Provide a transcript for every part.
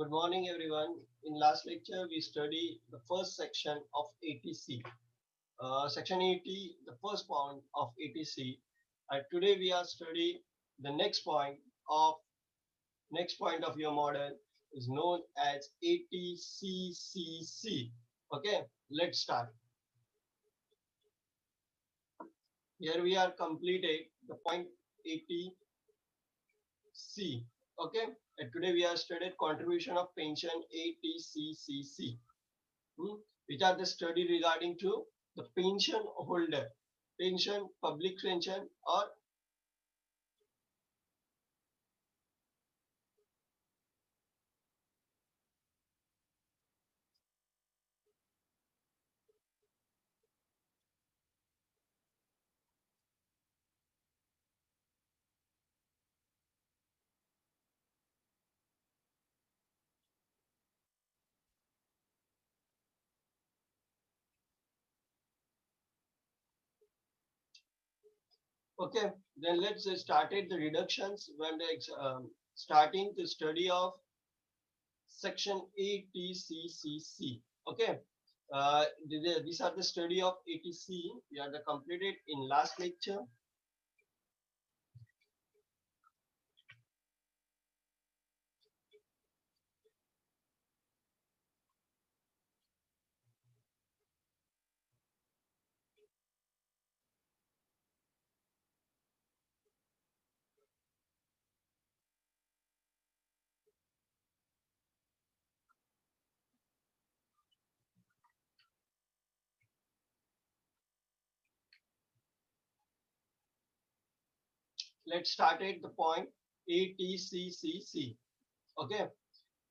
Good morning, everyone. In last lecture, we studied the first section of ATC. Section 80, the first point of ATC. And today we are studying the of next point of your model is known as ATCCC. Okay, let's start. Here we are completed the point 80C. Okay, and today we are studied contribution of pension ATCCC. Which are the study regarding to the pension holder, pension, public pension, or okay. Then let's started the reductions when the starting the study of section ATCCC. Okay. These are the study of ATC. We are the completed in last lecture. Let's start at the point ATCCC. Okay.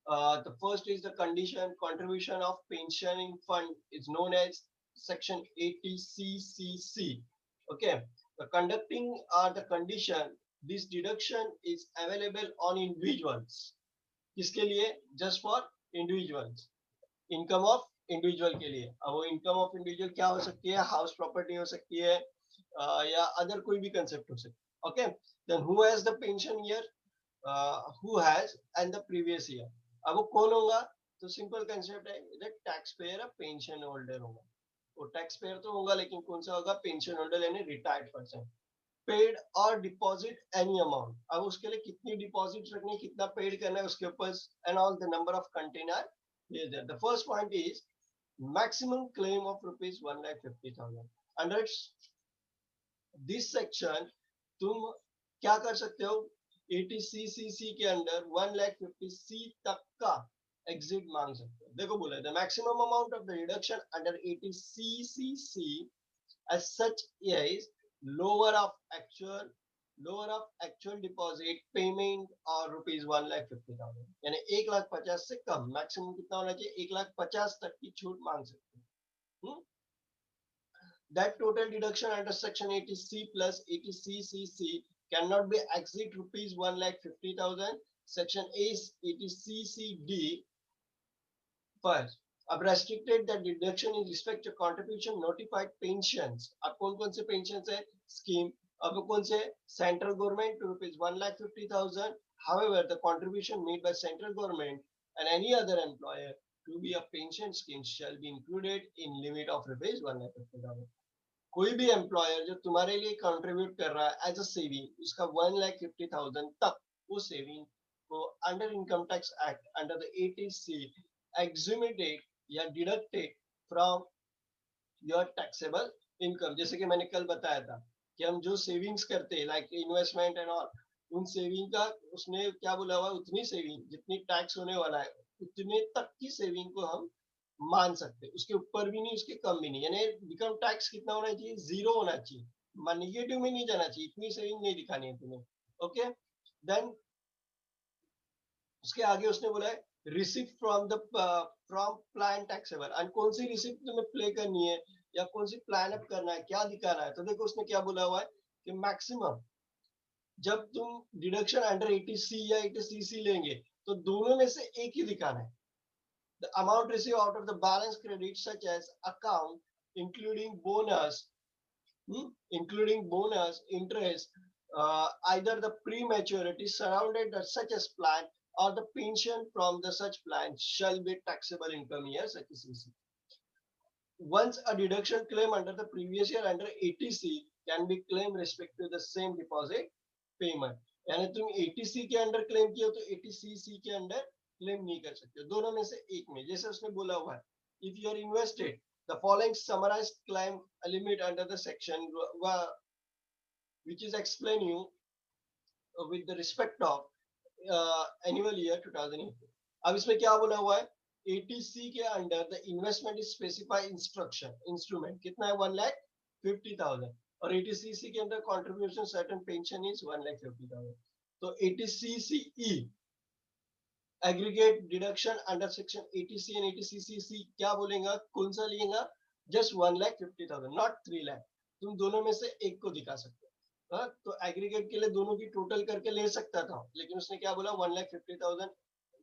The first is the condition contribution of pensioning fund is known as section 80CCC. Okay, the conducting are the condition this deduction is available on individuals. किसके लिए? Just for individuals. Income of individual के लिए. अब वो income of individual क्या हो सकती है? हाउस प्रॉपर्टी हो सकती है या अदर कोई भी कंसेप्ट हो सकती है. Okay, then who has the pension year, who has and the previous year. अब वो कौन होगा? तो सिंपल कंसेप्ट है, टैक्स पेयर पेंशन होल्डर होगा. वो टैक्स पेयर तो होगा लेकिन कौन सा होगा? पेंशन होल्डर यानी रिटायर्ड पर्सन. पेड और डिपॉजिट एनी अमाउंट. अब उसके लिए कितनी डिपॉजिट रखनी है, कितना पेड करना है उसके ऊपर and all the number of container. The first point is maximum claim of rupees 1,50,000. Under this section तुम क्या कर सकते हो? 80CCC के अंदर 1,50,000 तक का एग्जिट मांग सकते हो. देखो बोला the maximum amount of the reduction under 80CCC as such is lower of actual deposit payment और रुपीज 1,50,000 यानी 1,50,000 से कम. मैक्सिमम कितना होना चाहिए? 1,50,000 तक की छूट मांग सकते हैं. That total deduction under section 80C plus 80CCC cannot be exceed rupees 1,50,000. Section 80CCD पर अब restricted the deduction in respect to contribution notified pensions. अब कौन कौन से pensions है? Scheme. अब कौन से? Central government to rupees 1,50,000. However, the contribution made by central government and any other employer to be a pension scheme shall be included in limit of rupees 1,50,000. कोई भी एम्प्लॉयर जो तुम्हारे लिए कंट्रीब्यूट कर रहा है एज अ सेविंग, उसका 1,50,000 तक वो सेविंग को under income tax act under the ATC एक्सुमेटेड या deducted from your taxable income. जैसे कि मैंने कल बताया था कि हम जो सेविंग्स करते हैं लाइक इन्वेस्टमेंट एंड ऑल, उन सेविंग का उसने क्या बोला हुआ, उतनी सेविंग जितनी टैक्स होने वाला है उतने तक की सेविंग को हम मान सकते. उसके ऊपर भी नहीं, उसके कम भी नहीं. यानी इनकम टैक्स कितना होना चाहिए? 0 होना चाहिए. निगेटिव में नहीं जाना चाहिए. इतनी सेविंग नहीं दिखानी है तुम्हें. ओके, देन उसके आगे उसने बोला है receipt from plan taxable. And कौन सी रिसिप्ट तुम्हें प्ले करनी है या कौन सी प्लान अप करना है, क्या दिखाना है. तो देखो उसने क्या बोला हुआ है कि मैक्सिमम जब तुम डिडक्शन अंडर 80C या 80CC लेंगे तो दोनों में से एक ही दिखाना है. The amount received out of the balance credit such as account including bonus, interest, either the prematurity surrounded that such as plan or the pension from the such plan shall be taxable income year such as CC. Once a deduction claim under the previous year under 80C can be claimed respect to the same deposit payment. यानी तुम 80C के under claim किया तो 80CC के under claim नहीं कर सकते, दोनों में से एक में. जैसे उसने बोला हुआ है, if you are invested the following summarized claim limit under the section which is explain you with the respect of annual year 2018. अब इसमें क्या बोला हुआ है, 80C के under the investment is specified instrument कितना है 1,50,000 और 80CC के अंदर कंट्रीब्यूशन सर्टेन पेंशन इज 1,50,000. तो 80CCE aggregate deduction under section 80C and 80CCC क्या बोलेगा, कौन सा लेगा, जस्ट 1,50,000 नॉट 3 लाख. तुम दोनों में से एक को दिखा सकते हो. तो एग्रीगेट के लिए दोनों की टोटल करके ले सकता था, लेकिन उसने क्या बोला 1,50,000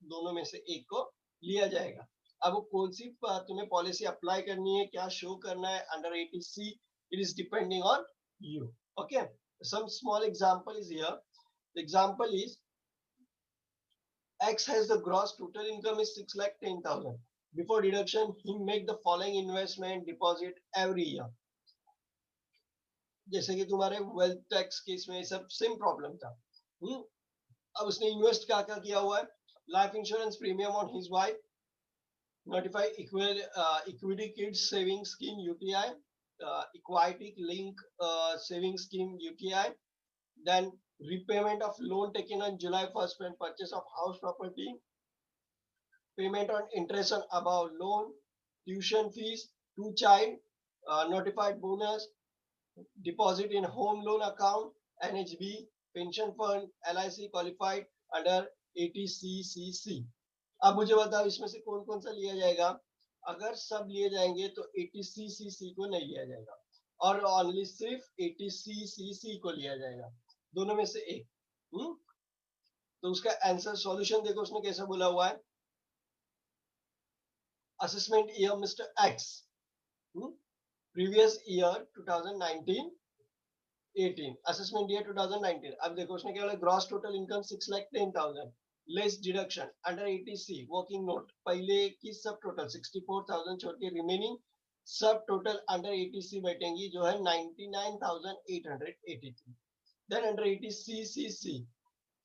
दोनों में से एक को लिया जाएगा. अब वो कौन सी तुम्हें पॉलिसी अप्लाई करनी है, क्या शो करना है under 80C, it is depending on you. Okay, some small example is here. The example is X has the gross total income is 6,10,000. Before deduction, he make the following investment deposit every year. जैसे कि तुम्हारे wealth tax case में सब same problem था. अब उसने invest क्या क्या किया हुआ है, life insurance premium on his wife, notify equity kids saving scheme UTI, equity link saving scheme UTI, then repayment of loan taken on July 1st when purchase of house property, payment on interest on above loan, tuition fees, 2 child, notified bonus, deposit in home loan account, NHB, pension fund, LIC qualified under 80CCC. अब मुझे बताओ इसमें से कौन कौन सा लिया जाएगा. अगर सब लिए जाएंगे तो 80CCC को नहीं लिया जाएगा और ओनली सिर्फ 80CCC को लिया जाएगा, दोनों में से एक. तो उसका आंसर सॉल्यूशन देखो उसने कैसा बोला हुआ है. Assessment year mister x, previous year 2019 18, assessment year 2019. अब देखो उसने क्या बोला, gross total income 6,10,000 less deduction under 80C working note, पहले की सब टोटल 64,000 छोड़ के रिमेनिंग सब टोटल अंडर 80C बैठेंगी जो है 99,883. देन अंडर 80CCC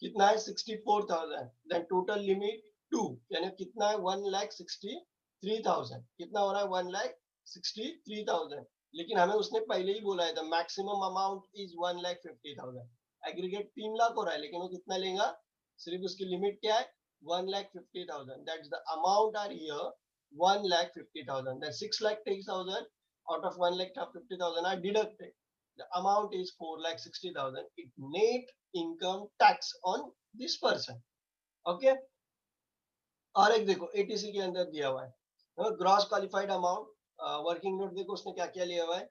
कितना है 64,000. देन टोटल लिमिट 2 यानी कितना है 1,63,000. कितना हो रहा है 1,63,000. लेकिन हमें उसने पहले ही बोला है the maximum amount is 1,50,000. Aggregate 3 lakh हो रहा है, लेकिन वो कितना लेगा, सिर्फ उसकी लिमिट क्या है 1,50,000. That's the amount are here 1,50,000. then 6,10,000 out of 1,50,000 are deducted. The amount is 4,60,000. It net income tax on this person. Okay. और एक देखो 80C के अंदर दिया हुआ है gross qualified amount. Working note देखो उसने क्या क्या लिया हुआ है,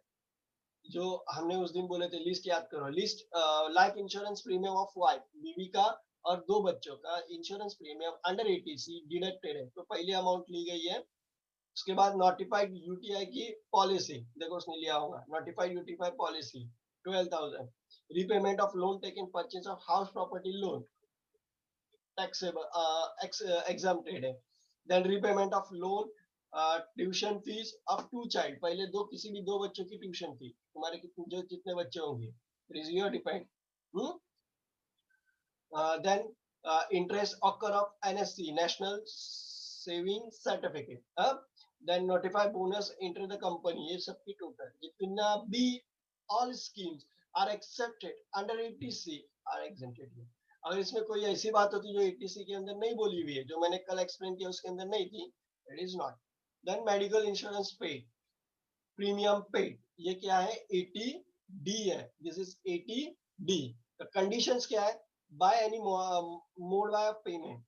जो हमने उस दिन बोले थे. लिस्ट याद करो, list life insurance premium of wife, बीवी का और 2 बच्चों का insurance premium under 80C deducted है, तो पहले अमाउंट ली गई है. उसके बाद नोटिफाइड यूटीआई की पॉलिसी देखो उसने लिया होगा, notified UTI policy 12,000. Repayment of loan taken purchase of house property loan taxable exempted है. Then repayment of loan, tuition fees of 2 child, पहले किसी भी 2 बच्चों की ट्यूशन फी, तुम्हारे कितने बच्चे होंगे it is your depend. Then interest occur of NSC national saving certificate. Then notify bonus inter the company, ये सब की टोटल जितना भी all schemes are accepted under 80C are exempted. अगर इसमें कोई ऐसी बात होती जो 80C के अंदर नहीं बोली हुई है, जो मैंने कल एक्सप्लेन किया उसके अंदर नहीं थी, it is not. Then medical insurance paid, premium paid, ये क्या है 80D है. This is 80D. कंडीशंस क्या है, by any mode by payment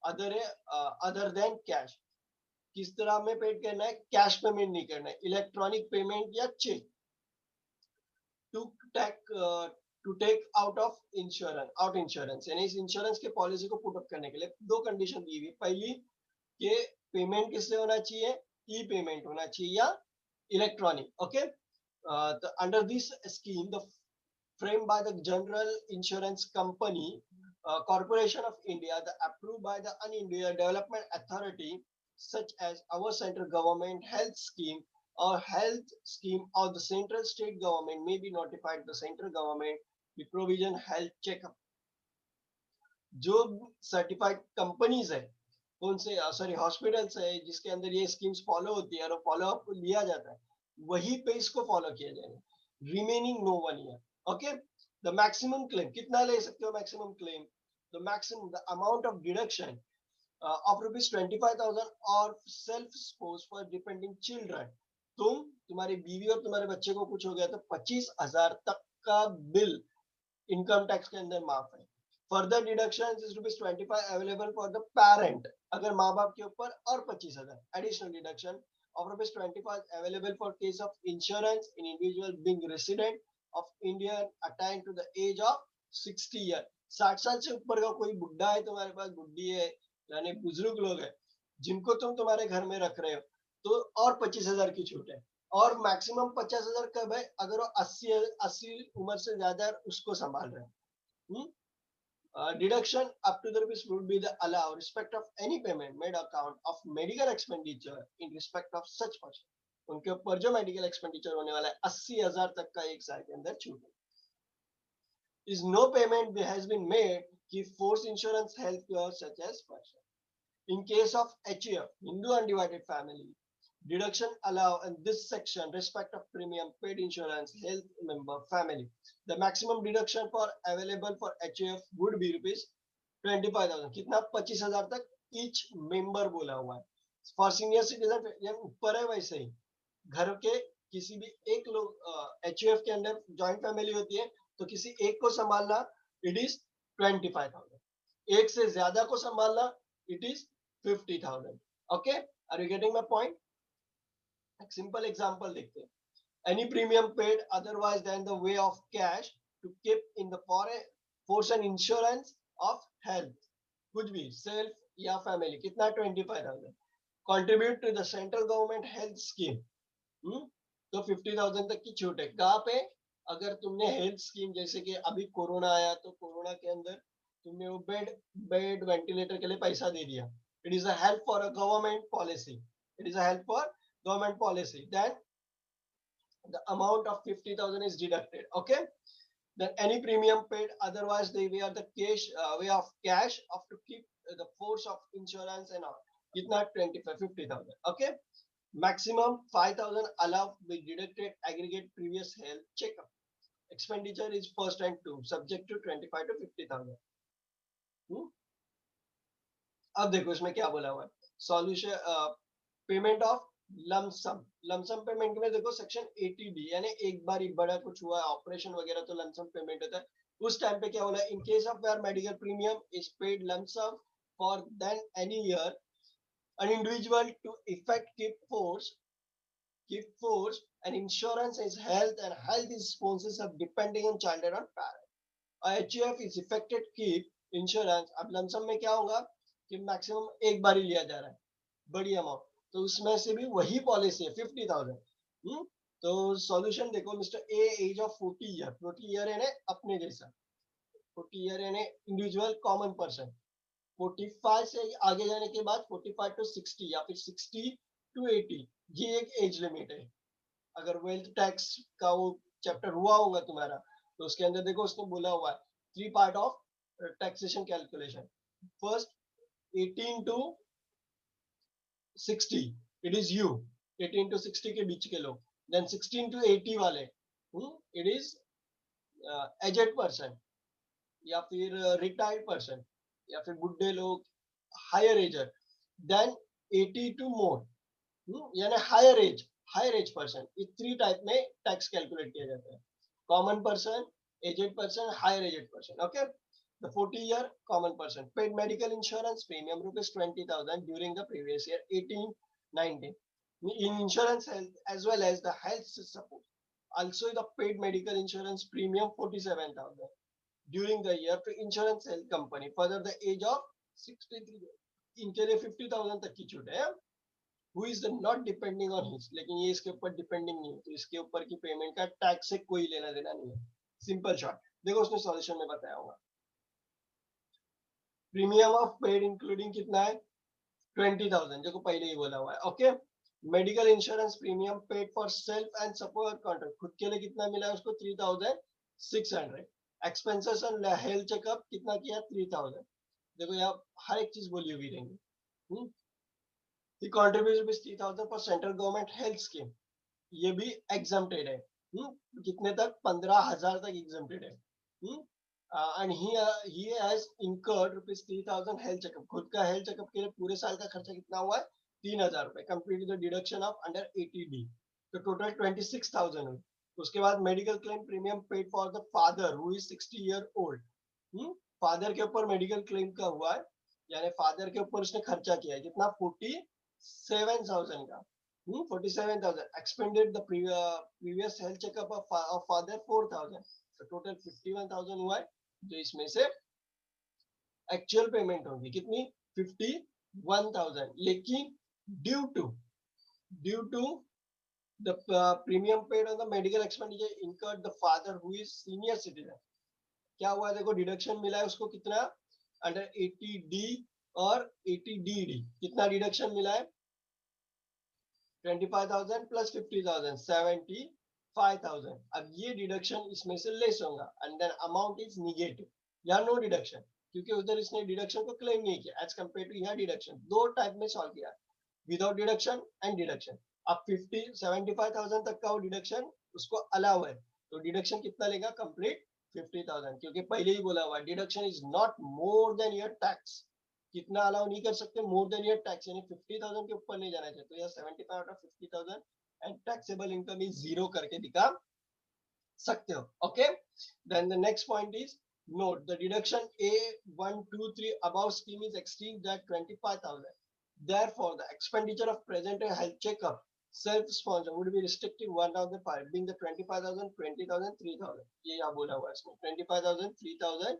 other than cash. किस तरह में पेड करना है, कैश पेमेंट नहीं करना है, इलेक्ट्रॉनिक पेमेंट या cheque. To take out of insurance यानी इस इंश्योरेंस के पॉलिसी को पुट अप करने के लिए 2 कंडीशन दी हुई. पहली कि पेमेंट किससे होना चाहिए, ई पेमेंट होना चाहिए या इलेक्ट्रॉनिक. ओके. तो under this scheme the frame by the general insurance company Corporation of India, the approved by the India Development Authority, such as our central government health scheme or health scheme of the central state government may be notified the central government the provision health checkup. जो certified companies है कौन से sorry hospitals है जिसके अंदर ये schemes follow होती है और फॉलो अप लिया जाता है वही पे इसको फॉलो किया जाएगा remaining no 1 year okay the maximum claim कितना ले सकते हो maximum claim the maximum the amount of deduction of rupees 25,000 और self spouse for depending children तुम्हारी बीवी और तुम्हारे बच्चे को कुछ हो गया तो 25,000 तक का बिल इनकम टैक्स के अंदर माफ है further deduction is ₹25 available for the parent अगर माँ बाप के ऊपर और 25,000 additional deduction of ₹25 available for case of insurance in individual being resident of India attained to the age of 60 year 60 साल से ऊपर का कोई बुढ़ा है तुम्हारे पास बुढ़ी है यानी बुजुर्ग लोग है जिनको तुम तुम्हारे घर में रख रहे हो तो और 25,000 की छूट है और मैक्सिमम 50,000 कब है अगर वो 80 उम्र से ज्यादा उसको संभाल रहे हैं deduction up to the rupees would be the allow respect of any payment made account of medical expenditure in respect of such person उनके ऊपर जो मेडिकल एक्सपेंडिचर होने वाला है 80,000 तक का एक साल के अंदर छूट है is no payment has been made कि force insurance health care such as person in case of HUF Hindu undivided family deduction allow in this section respect of premium paid insurance health member family the maximum deduction for available for HUF would be rupees 25,000 कितना 25,000 तक each member बोला हुआ है for senior citizen ऊपर है वैसे ही घर के किसी भी एक लोग HUF के अंदर जॉइंट फैमिली होती है तो किसी एक को संभालना इट इज 25,000 एक से ज्यादा को संभालना it is 50,000 okay are you getting my point एक सिंपल एग्जांपल देखते हैं any premium paid otherwise than the way of cash to keep in the force and insurance of health कुछ भी self या family कितना 25,000 contribute to the central government health scheme तो 50,000 तक की छूट है कहाँ पे अगर तुमने हेल्थ स्कीम जैसे कि अभी कोरोना आया तो कोरोना के अंदर तुमने वो बेड वेंटिलेटर के लिए पैसा दे दिया it is a help for a government policy it is a help for government policy then the amount of 50,000 is deducted okay then any premium paid otherwise they way of the cash way of cash of to keep the force of insurance and all kitna 50,000 okay maximum 5,000 allowed be deducted aggregate previous health checkup expenditure is first and two subject to 25 to 50,000 अब देखो इसमें क्या बोला हुआ है solution payment of lump sum payment में देखो section 80D यानी एक बार ही बड़ा कुछ हुआ ऑपरेशन वगैरह तो लमसम पेमेंट होता है उस टाइम पे क्या बोला in case of where medical premium is paid lump sum for then any year an individual to effect keep force and insurance is health and health is sponsors of depending on child and on parent HUF is effected keep insurance अब lump sum में क्या होगा कि maximum एक बार ही लिया जा रहा है बड़ी अमाउंट तो उसमें से भी वही पॉलिसी है 50,000 तो सॉल्यूशन देखो mister A age of 40 year यानी अपने जैसा 40 ईयर यानी इंडिविजुअल कॉमन पर्सन 45 से आगे जाने के बाद 45 टू 60 या फिर 60 टू 80 ये एक एज लिमिट है अगर वेल्थ टैक्स का वो चैप्टर हुआ होगा तुम्हारा तो उसके अंदर देखो उसने बोला हुआ है 3 part of taxation calculation first 18 to 60 it is you 18 to 60 के बीच के लोग देन 16 टू 80 वाले इट इज एजेड पर्सन या फिर रिटायर्ड पर्सन या फिर बुढ़े लोग हायर एजर देन 80 टू मोर यानी हायर एज पर्सन ये 3 टाइप में टैक्स कैलकुलेट किया जाता है common person aged person higher aged person okay the 40-year common person paid medical insurance premium ₹20,000 during the previous year 18-19 in insurance health as well as the health support also the paid medical insurance premium 47,000 during the year to insurance health company further the age of 63 इनके लिए 50,000 तक की छूट है who is not depending on his लेकिन ये इसके ऊपर डिपेंडिंग नहीं है तो इसके ऊपर की पेमेंट का टैक्स से कोई लेना देना नहीं है सिंपल शॉर्ट देखो उसने सॉल्यूशन में बताया होगा प्रीमियम ऑफ पेड इंक्लूडिंग कितना है 20,000, जो को पहले ही बोला हुआ है। Okay, medical insurance premium paid for self and support contract, खुद के लिए कितना मिला है उसको 3,600। एक्सपेंसेस ऑन हेल्थ चेकअप कितना किया 3,000। देखो यहाँ हर एक चीज बोली हुई रहेंगी। He contributes rupees 3,000 for central government health scheme, ये भी exempted है। कितने तक 15,000 तक exempted है। and he has incurred rupees 3,000 health checkup, खुद का health checkup के लिए पूरे साल का खर्चा कितना हुआ है 3,000 रुपए, complete the deduction of under 80D, तो total 26,000 हुई। उसके बाद medical claim premium paid for the father who is 60 year old। Father के ऊपर मेडिकल क्लेम का हुआ है, यानी फादर के ऊपर उसने खर्चा किया है कितना 47,000 का। 47,000 expended the previous health checkup of father 4,000, तो टोटल 51,000 हुआ है, जो इसमें से एक्चुअल पेमेंट होगी कितनी 51,000। लेकिन due to the premium paid on the medical expenditure incurred the father who is senior citizen, क्या हुआ देखो डिडक्शन मिला है उसको कितना अंडर 80D और 80DD, कितना डिडक्शन मिला है 25,000 प्लस 50,000 75,000। अब ये डिडक्शन इसमें से लेस होगा and then amount is negative या नो डिडक्शन, क्योंकि उधर इसने डिडक्शन को क्लेम नहीं किया एज कंपेयर टू यहाँ डिडक्शन। दो टाइप में सॉल्व किया, विदाउट डिडक्शन एंड डिडक्शन। अब 75,000 तक का वो डिडक्शन उसको अलाउ है, तो डिडक्शन कितना लेगा कंप्लीट 50,000, क्योंकि पहले ही बोला हुआ deduction is not more than your tax, कितना अलाउ नहीं कर सकते मोर देन योर टैक्स, यानी 50,000 के ऊपर नहीं जाना चाहिए। तो यह 75 out of 50,000 and taxable income is 0 करके दिखा सकते हो। Okay, then the next point is note the deduction A123 above scheme is exceeds that 25,000, therefore the expenditure of present health checkup self sponsor would be restricted 1,500, being the 25,000 20,000 3,000, ये यहाँ बोला हुआ है इसमें 25,000 3,000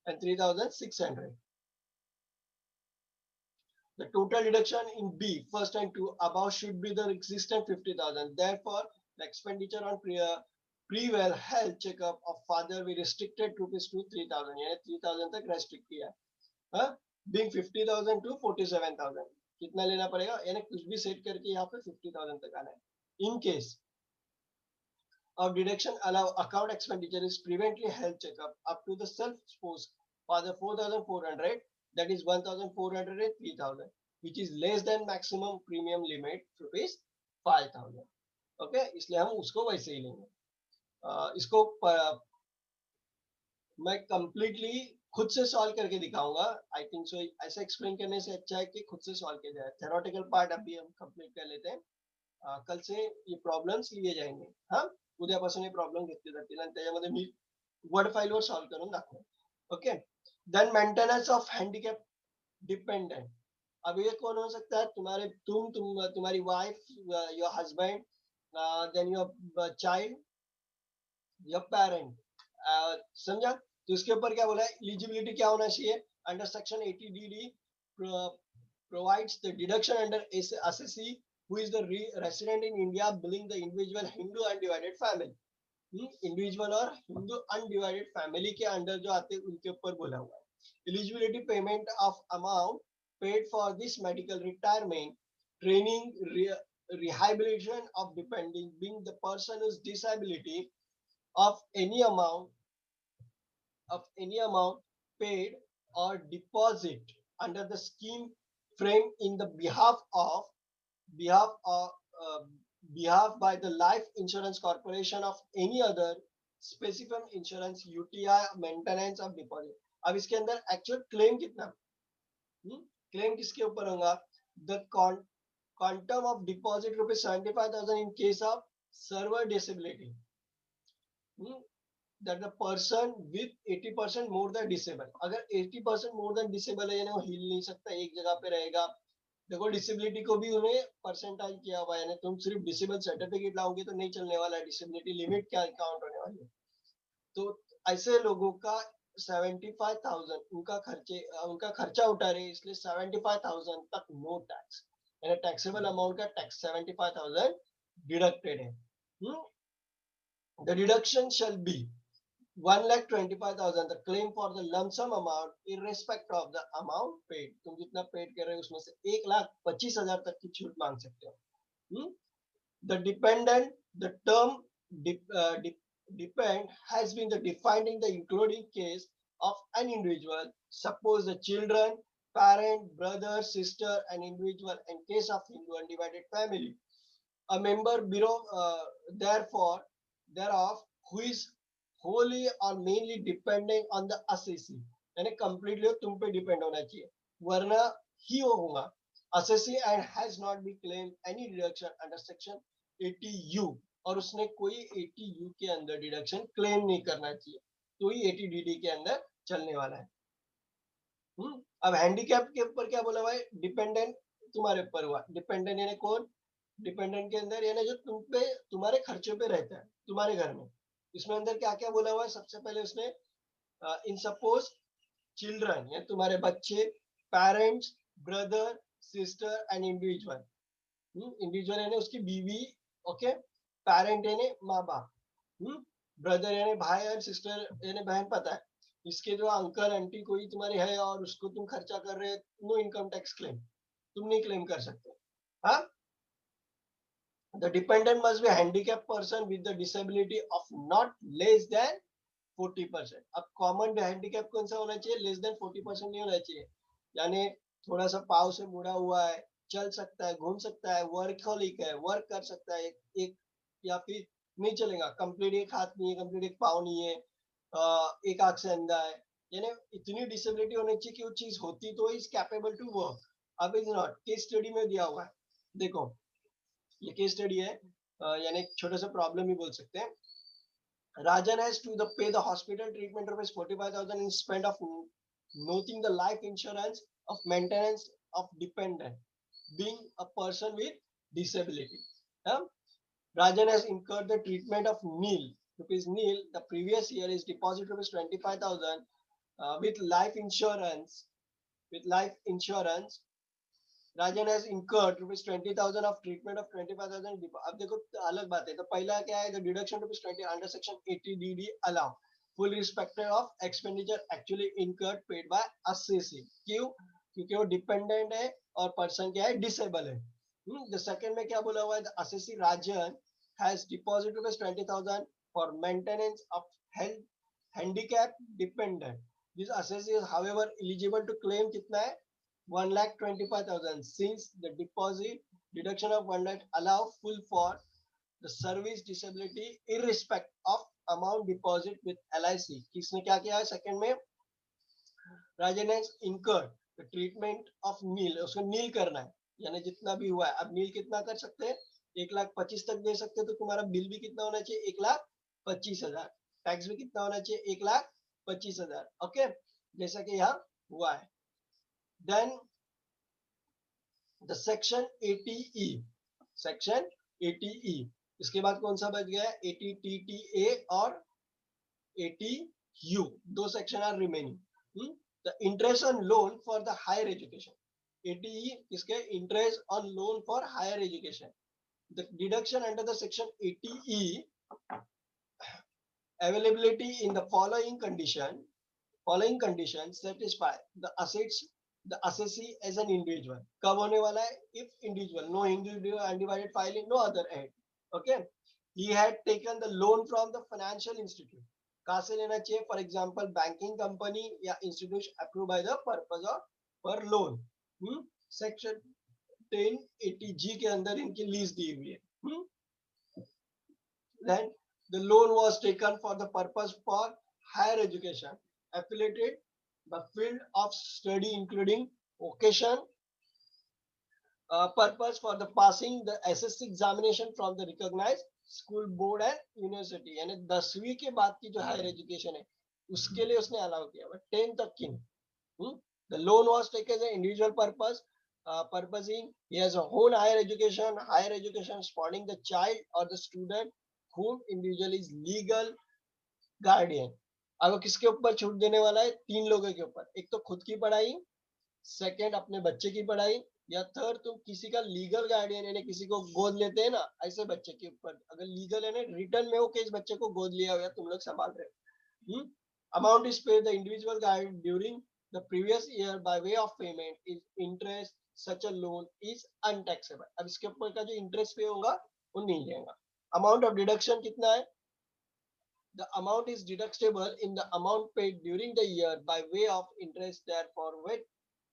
and 3,600। The total deduction in B, first and two above, should be the existing 50,000. Therefore, the expenditure on pre-well health checkup of father we restricted rupees to 3,000, यानी 3,000 तक restrict किया है। Being 50,000 to 47,000, कितना लेना पड़ेगा, यानी कुछ भी सेट करके यहाँ पे 50,000 तक आना है। In case of deduction allow account expenditure is preventive health checkup up to the self-exposed father 4,400, that is 1,400 and 3,000, which is less than maximum premium limit rupees 5,000। Okay, इसलिए हम उसको वैसे ही लेंगे। इसको मैं कंप्लीटली खुद से सॉल्व करके दिखाऊंगा। आई थिंक सो ऐसा एक्सप्लेन करने से अच्छा है कि खुद से सॉल्व किया जाए। थेरोटिकल पार्ट अभी हम कंप्लीट कर लेते हैं। कल से ये प्रॉब्लेम्स लिए जाएंगे। हाँ, उद्यापासून हे प्रॉब्लेम घेतले जातील आणि त्याच्यामध्ये मी वर्ड फाईलवर सॉल्व करून दाखवेन। Okay, then maintenance of handicap dependent. अब ये कौन हो सकता है, तुम्हारी wife, your husband, then your child, your parent. समझा, तो इसके ऊपर क्या बोला है, एलिजिबिलिटी क्या होना चाहिए under section 80DD provides the deduction under assessee who is the resident in India billing the individual Hindu undivided family। Individual और हिंदू अनडिवाइडेड फैमिली के अंडर जो आते हैं उनके ऊपर बोला हुआ है। Eligibility payment of amount paid for this medical retirement training rehabilitation of depending being the person's disability of any amount paid or deposit under the scheme frame in the behalf by the life insurance corporation of any other specific insurance UTI maintenance of deposit। अब इसके अंदर actual claim कितना, claim किसके ऊपर होगा, the quantum of deposit rupees 75,000 in case of server disability, that the person with 80% more than disabled, अगर 80% more than disabled है यानी वो हिल नहीं सकता, एक जगह पे रहेगा। देखो डिसेबिलिटी को भी उन्हें परसेंटाइज किया हुआ है, तुम सिर्फ डिसेबल सर्टिफिकेट लाओगे तो नहीं चलने वाला है, डिसेबिलिटी लिमिट क्या काउंट होने वाली है। तो ऐसे लोगों का 75,000 उनका खर्चा उठा रहे, इसलिए 75,000 तक नो टैक्स, यानी टैक्सेबल अमाउंट का टैक्स 75,000 डिडक्टेड है। The deduction shall be 1,25,000 the claim for the lump sum amount irrespective of the amount paid. तुम जितना पेड कर रहे हो उसमें से 1,25,000 तक की छूट मांग सकते हो. The dependent, the term depend has been the defined in the including case of an individual. Suppose the children, parent, brother, sister, an individual. In case of Hindu undivided family, a member below, therefore, thereof, who is wholly or mainly depending on the assessee. यानी completely तुम पे depend होना चाहिए, वरना ही वो होगा assessee and has not been claimed any deduction under section 80U, और उसने कोई 80U के अंदर डिडक्शन क्लेम नहीं करना चाहिए, तो ही 80DD के अंदर चलने वाला है. अब हैंडीकैप के ऊपर क्या बोला हुआ है, डिपेंडेंट तुम्हारे ऊपर हुआ. डिपेंडेंट यानी कौन, डिपेंडेंट के अंदर यानी जो तुम पे तुम्हारे खर्चे पे रहता है तुम्हारे घर में. इसमें अंदर क्या क्या बोला हुआ है, सबसे पहले उसने इन सपोज चिल्ड्रन या तुम्हारे बच्चे, parents, brother, sister and individual. Individual यानी उसकी बीवी, ओके. पेरेंट यानी माँ बाप, ब्रदर यानी भाई और सिस्टर यानी बहन. पता है इसके जो अंकल आंटी कोई तुम्हारे है और उसको तुम खर्चा कर रहे हो, नो इनकम टैक्स क्लेम, तुम नहीं क्लेम कर सकते. हाँ. The dependent must be a handicapped person with the disability of not less than 40%. अब कॉमन हैंडीकैप कौन सा होना चाहिए, लेस देन 40% नहीं होना चाहिए. यानी थोड़ा सा पाव से मुड़ा हुआ है, चल सकता है, घूम सकता है, वर्कहोलिक है, वर्क कर सकता है, एक या फिर नहीं चलेगा, कंप्लीट एक हाथ नहीं है, कंप्लीट एक पाव नहीं है, एक आंख से अंधा है. यानी इतनी डिसेबिलिटी होनी चाहिए कि वो चीज होती तो इज कैपेबल टू वर्क. अब इज नॉट. केस स्टडी में दिया हुआ है, देखो ये केस स्टडी है, यानी छोटा सा प्रॉब्लम ही बोल सकते हैं. Rajan has to pay the hospital treatment rupees 45,000 in spend of noting the life insurance of maintenance of dependent being a person with disability. Rajan has incurred the treatment of Neil rupees Neil the previous year is deposit rupees 25,000 with life insurance. Rajan has incurred rupees 20,000 of treatment of 25,000. अब देखो अलग बात है. तो पहला क्या है, the deduction rupees 20 under section 80DD allow full respective of expenditure actually incurred paid by assessee. क्यों? क्योंकि वो डिपेंडेंट है और पर्सन क्या है, डिसेबल है. The second में क्या बोला हुआ है, the assessee Rajan has deposited rupees 20,000 for maintenance of health handicap dependent. This assessee is however eligible to claim कितना है, 1,25,000, since the deposit deduction of 1 lakh allow full for the service disability irrespective of amount deposit with LIC. किसने क्या किया है, second में राजन has incurred the treatment of नील, उसको नील करना है, यानी जितना भी हुआ है. अब नील कितना कर सकते हैं, 1,25,000 तक दे सकते हैं. तो तुम्हारा बिल भी कितना होना चाहिए, 1,25,000. टैक्स भी कितना होना चाहिए, 1,25,000. ओके, जैसा कि यहाँ हुआ है. Then the section 80E, section 80E. इसके बाद कौन सा बच गया है, 80TTA और 80U. दो section are remaining. The interest on loan for the higher education. 80E इसके interest on loan for higher education. The deduction under the section 80E availability in the following conditions satisfy the assets the assessee as an individual. कब होने वाला है, if individual, no individual undivided filing, no other aid. Okay, he had taken the loan from the financial institute. कहाँ से लेना चाहिए, for example banking company या institution approved by the purpose of per loan. Section 1080G के अंदर इनकी lease दी हुई है. Then the loan was taken for the purpose for higher education affiliated the field of study including vocation purpose for the passing the SSC examination from the recognized school board and university. यानी 10वीं के बाद की जो higher education है उसके लिए उसने अलाउ किया, बट 10 तक की नहीं. The loan was taken as an individual purposing he has a whole higher education supporting the child or the student whom individual is legal guardian. अब किसके ऊपर छूट देने वाला है, 3 लोगों के ऊपर. एक तो खुद की पढ़ाई, सेकंड अपने बच्चे की पढ़ाई, या थर्ड तुम किसी का लीगल गार्डियन यानी किसी को गोद लेते हैं ना, ऐसे बच्चे के ऊपर. अगर लीगल है ना, रिटर्न में हो कि इस बच्चे को गोद लिया हुआ तुम लोग संभाल रहे हो, Amount is paid the individual guy during the previous year by way of payment is interest. Such a loan is untaxable. अब इसके ऊपर का जो इंटरेस्ट पे होगा वो नहीं लेगा. अमाउंट ऑफ डिडक्शन कितना है? The amount is deductible in the amount paid during the year by way of interest, therefore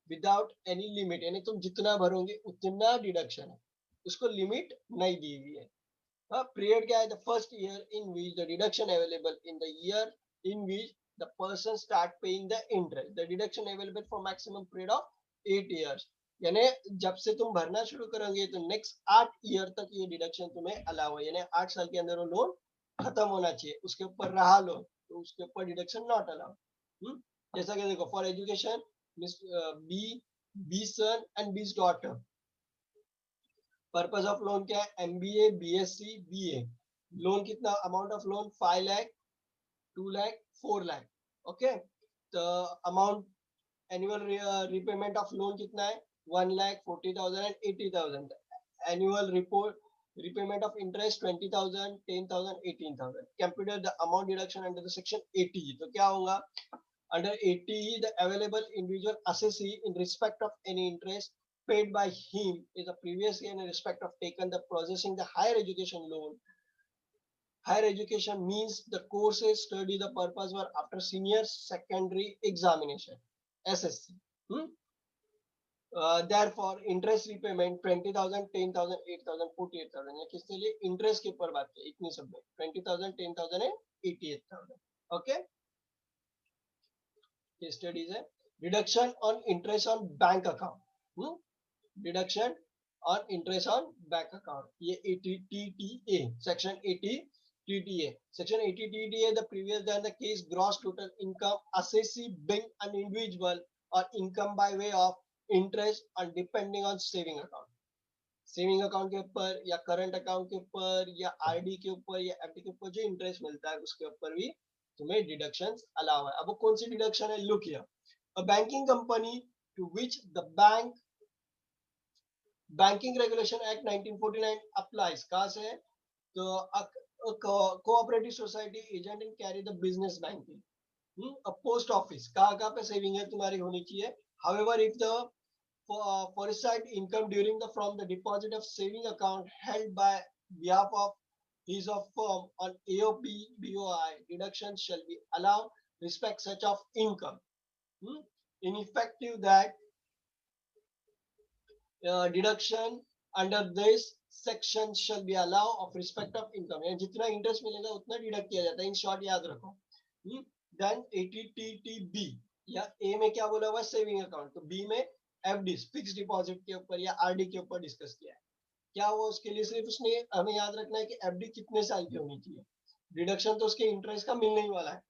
without any limit. यानी तुम जितना भरोगे उतना डिडक्शन है, उसको लिमिट नहीं दी हुई है. पीरियड क्या है? The first year in which the deduction available in the year in which the person start paying the interest. The deduction available for maximum period of 8 years. यानी जब से तुम भरना शुरू करोगे तो नेक्स्ट 8 ईयर तक ये डिडक्शन तुम्हें अलाउ है. यानी 8 साल के अंदर वो लोन खत्म होना चाहिए, उसके ऊपर रहा लोन तो उसके ऊपर डिडक्शन नॉट अलाउड. जैसा कि देखो, for education B B's son and B's daughter. Purpose of loan क्या है? MBA, BSc, BA. लोन कितना? Amount of loan 5 lakh, 2 lakh, 4 lakh. Okay, तो amount annual repayment of loan कितना है? 1,40,000 and 80,000. Annual report repayment of interest 20,000, 10,000, 18,000. Computer the amount deduction under the section 80. तो क्या होगा? Under 80, the available individual assessee in respect of any interest paid by him is the previous year in respect of taken the processing the higher education loan. Higher education means the courses study the purpose were after senior secondary examination, SSC. Therefore interest repayment 20,000, 10,000, 8,000, 48,000. ये किसके लिए? Interest के ऊपर बात की इतनी सब में 20,000, 10,000 and 88,000. ओके, ये स्टडीज है. Deduction on interest on bank account. Deduction on interest on bank account, ये 80 section 80 TTA. Section 80 TTA, the previous than the case gross total income assessee being an individual or income by way of interest and depending on saving account. Saving account के ऊपर या current account के ऊपर या RD के ऊपर या FD के ऊपर जो इंटरेस्ट मिलता है उसके ऊपर भी तुम्हें डिडक्शंस अलाउ है. अब वो कौन सी डिडक्शन है? Look here. A banking company to which the banking regulation act 1949 applies. कहां से? तो cooperative society agent in carry the business banking. a post office कहाँ पे सेविंग है तुम्हारी होनी चाहिए. however if the foreside income during the from the deposit of saving account held by behalf of his of firm on AOP BOI, deduction shall be allowed respect such of income. In effective that deduction under this section shall be allowed of respect of income. यानी जितना interest मिलेगा उतना deduct किया जाता है. In short याद रखो. Then 80TTB या ए में क्या बोला हुआ? Saving account. तो बी में एफडी फिक्स डिपॉजिट के ऊपर या आरडी के ऊपर डिस्कस किया है. क्या हुआ? उसके लिए सिर्फ उसने हमें याद रखना है कि एफडी कितने साल की होनी चाहिए. डिडक्शन तो उसके इंटरेस्ट का मिलने ही वाला है.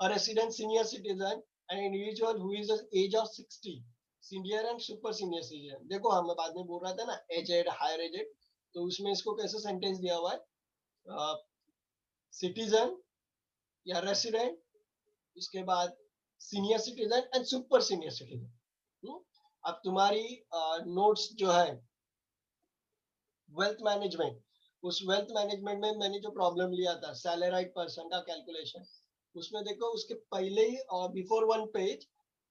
A resident senior citizen an individual who is the age of 60 senior and super senior citizen. देखो हम बाद में बोल रहा था ना एजेड हायर एजेड, तो उसमें इसको कैसे सेंटेंस दिया हुआ है? सिटीजन या रेसिडेंट, उसके बाद senior citizen and super senior citizen. अब तुम्हारी नोट्स जो है वेल्थ मैनेजमेंट, उस वेल्थ मैनेजमेंट में मैंने जो प्रॉब्लम लिया था सैलराइड पर्सन का कैलकुलेशन, उसमें देखो उसके पहले ही बिफोर वन पेज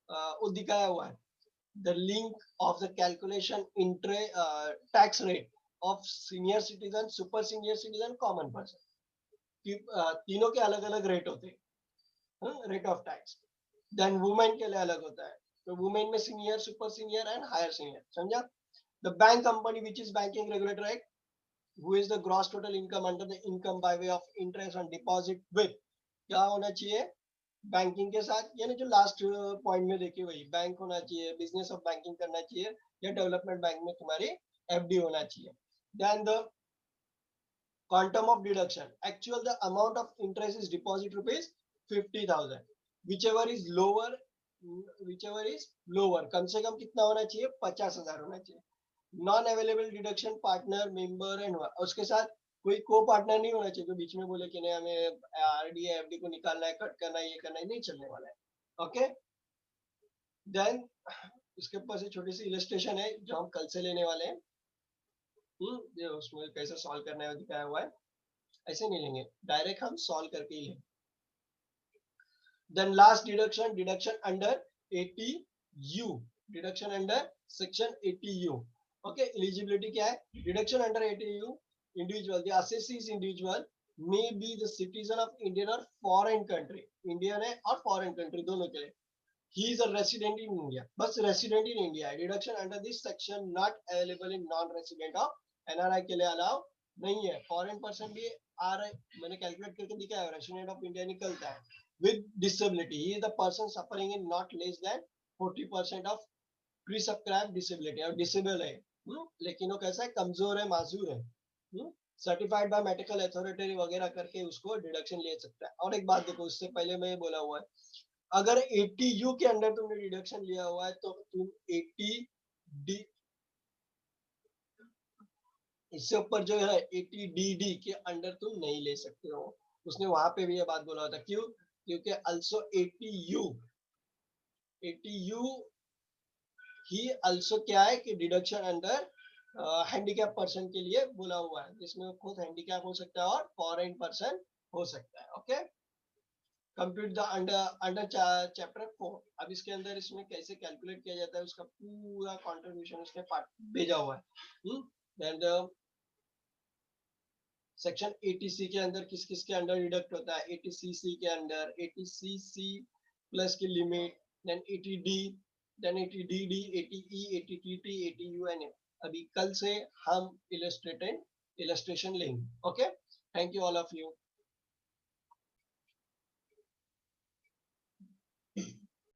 वो दिखाया हुआ है the link of the calculation tax rate of senior citizen, super senior citizen, common person. तीनों के अलग अलग रेट होते हैं, rate of tax. Then women के लिए अलग होता है. तो वुमेन में senior, super senior and higher senior. समझा? The bank company which is banking regulator act who is the gross total income under the income by way of interest on deposit with, क्या होना चाहिए? Banking के साथ, यानी जो last point में देखिए वही बैंक होना चाहिए, बिजनेस ऑफ बैंकिंग करना चाहिए या डेवलपमेंट बैंक में तुम्हारी एफडी होना चाहिए. Then the quantum of deduction actual the amount of interest is deposit rupees 50,000 whichever is lower. कम से कम कितना होना चाहिए? 50,000 होना चाहिए. Non available deduction partner member and उसके साथ कोई को पार्टनर नहीं होना चाहिए. बीच में बोले कि नहीं हमें आरडी एफडी को निकालना है, कट करना है, ये करना है, नहीं चलने वाला है. ओके, देन इसके ऊपर से छोटी सी इलस्ट्रेशन है जो हम कल से लेने वाले हैं. उसमें कैसे सॉल्व करना है दिखाया हुआ है. ऐसे नहीं लेंगे, डायरेक्ट हम सॉल्व करके ही लेंगे. Then last deduction under 80U, deduction under section 80U. Okay, eligibility क्या है? Deduction under 80U, individual, the assessee is individual, may be the citizen of Indian or foreign country, Indian है और foreign country दोनों के लिए. He is a resident in India, बस resident in India है. Deduction under this section not available in non-resident of NRI के लिए allow नहीं है. Foreign person भी आ रहे, मैंने calculate करके दिखाया, resident of India निकलता है. With disability, he is the person suffering in not less than 40% of prescribed disability, और disable है, लेकिन वो कैसा है, कमजोर है, माजूर है, सर्टिफाइड बाय मेडिकल अथॉरिटी वगैरह करके उसको डिडक्शन ले सकता है. और एक बात देखो, उससे पहले मैं बोला हुआ है, अगर 80U के अंदर तुमने डिडक्शन लिया हुआ है तो तुम 80D, इससे ऊपर जो है 80DD के अंडर तुम नहीं ले सकते हो. उसने वहां पे भी ये बात बोला था. क्यों? क्योंकि also 80U ही also क्या है कि डिडक्शन अंडर हैंडीकैप पर्सन के लिए बोला हुआ है, जिसमें खुद हैंडीकैप हो सकता है और फॉरेन पर्सन हो सकता है. Okay, compute the under chapter 4. अब इसके अंदर इसमें कैसे कैलकुलेट किया जाता है उसका पूरा कंट्रीब्यूशन उसने पार्ट भेजा हुआ है. देन सेक्शन 80C के अंदर किस किस के अंडर डिडक्ट होता है? 80CC के अंडर 80CC प्लस की limit, then 80D, then 80DD, 80E, 80TT, 80UN. अभी कल से हम इलस्ट्रेशन लेंगे. Okay, thank you all of you.